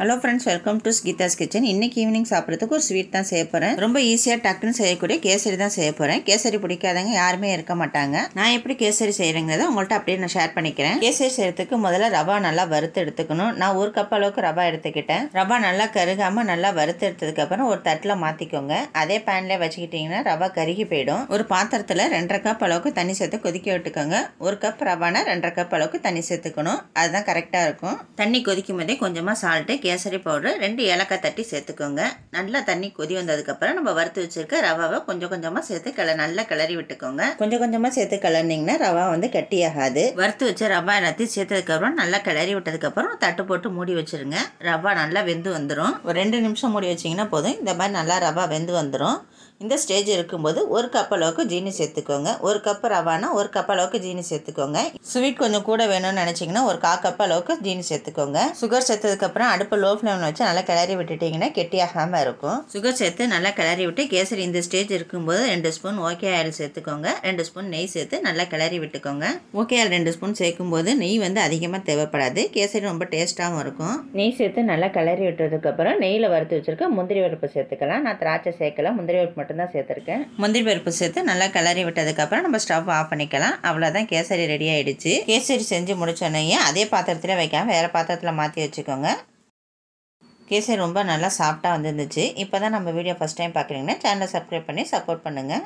Hello friends, welcome to Geetha's kitchen. இன்னைக்கு evening சாப்பிட்றதுக்கு ஒரு ஸ்வீட் தான் செய்ய போகிறேன். ரொம்ப ஈஸியாக டக்குன்னு செய்யக்கூடிய கேசரி தான் செய்ய போகிறேன். கேசரி பிடிக்காதவங்க யாருமே இருக்க மாட்டாங்க. நான் எப்படி கேசரி செய்கிறேங்கிறத உங்கள்கிட்ட அப்படியே நான் ஷேர் பண்ணிக்கிறேன். கேசரி செய்யறதுக்கு முதல்ல ரவா நல்லா வறுத்து எடுத்துக்கணும். நான் ஒரு கப் அளவுக்கு ரவா எடுத்துக்கிட்டேன். ரவா நல்லா கருகாமல் நல்லா வறுத்து எடுத்ததுக்கப்புறம் ஒரு தட்டில் மாற்றிக்கோங்க. அதே பேன்லேயே வச்சுக்கிட்டிங்கன்னா ரவா கருகி போயிடும். ஒரு பாத்திரத்தில் 2.5 கப் அளவுக்கு தண்ணி சேர்த்து கொதிக்க விட்டுக்கோங்க. ஒரு கப் ரவானா 2.5 கப் அளவுக்கு தண்ணி சேர்த்துக்கணும். அதுதான் கரெக்டாக இருக்கும். தண்ணி கொதிக்கும் போதே கொஞ்சமாக சால்ட்டு, கேசரி பவுடர், 2 ஏலக்காய் தட்டி சேர்த்துக்கோங்க. நல்லா தண்ணி கொதி வந்ததுக்கப்புறம் நம்ம வறுத்து வச்சிருக்க ரவாவை கொஞ்சம் கொஞ்சமாக சேர்த்து நல்லா கிளறி விட்டுக்கோங்க. கொஞ்சம் கொஞ்சமாக சேர்த்து கிளறினீங்கன்னா ரவா கட்டியாகாது. வறுத்து வச்ச ரவா எல்லாத்தையும் சேர்த்ததுக்கப்புறம் நல்லா கிளறி விட்டதுக்கப்புறம் தட்டு போட்டு மூடி வச்சிருங்க. ரவா நல்லா வெந்து வந்துடும். ஒரு 2 நிமிஷம் மூடி வச்சிங்கன்னா போதும். இந்த மாதிரி நல்லா ரவா வெந்து வந்துடும். இந்த ஸ்டேஜ் இருக்கும்போது ஒரு கப் அளவுக்கு ஜீனி சேர்த்துக்கோங்க. ஒரு கப் ரவானா ஒரு கப் அளவுக்கு ஜீனி சேர்த்துக்கோங்க. ஸ்வீட் கொஞ்சம் கூட வேணும்னு நினச்சிங்கன்னா ஒரு 1/4 கப் அளவுக்கு ஜீனி சேர்த்துக்கோங்க. சுகர் சேர்த்ததுக்கப்புறம் அடுப்பு லோ ஃப்ளேமில் வச்சு நல்லா கிளறி விட்டுட்டிங்கன்னா கெட்டியாகாமல் இருக்கும். சுகர் சேர்த்து நல்லா கிளறி விட்டு கேசரி இந்த ஸ்டேஜ் இருக்கும்போது 2 ஸ்பூன் ஓகே ஆயில் சேர்த்துக்கோங்க. 2 ஸ்பூன் நெய் சேர்த்து நல்லா கிளறி விட்டுக்கோங்க. ஓகே ஆயில் 2 ஸ்பூன் சேர்க்கும்போது நெய் அதிகமாக தேவைப்படாது. கேசரி ரொம்ப டேஸ்ட்டாகவும் இருக்கும். நெய் சேர்த்து நல்லா கிளறி விட்டதுக்கப்புறம் நெய்யில் வறுத்து வச்சுருக்க முந்திரி பருப்பு சேர்த்துக்கலாம். நான் திராட்சை சேர்க்கல, முந்திரி பருப்பு மட்டும்தான் சேர்த்துருக்கேன். முந்திரி பருப்பு சேர்த்து நல்லா கிளறி விட்டதுக்கப்புறம் நம்ம ஸ்டவ் ஆஃப் பண்ணிக்கலாம். அவ்வளோதான், கேசரி ரெடி ஆகிடுச்சு. கேசரி செஞ்சு முடிச்சோன்னையே அதே பாத்திரத்தில் வைக்காமல் வேறு பாத்திரத்தில் மாற்றி வச்சுக்கோங்க. கேசரி ரொம்ப நல்லா சாஃப்டாக வந்துருந்துச்சு. இப்போ தான் நம்ம வீடியோ ஃபஸ்ட் டைம் பார்க்குறீங்கன்னா சேனலை சப்ஸ்கிரைப் பண்ணி சப்போர்ட் பண்ணுங்கள்.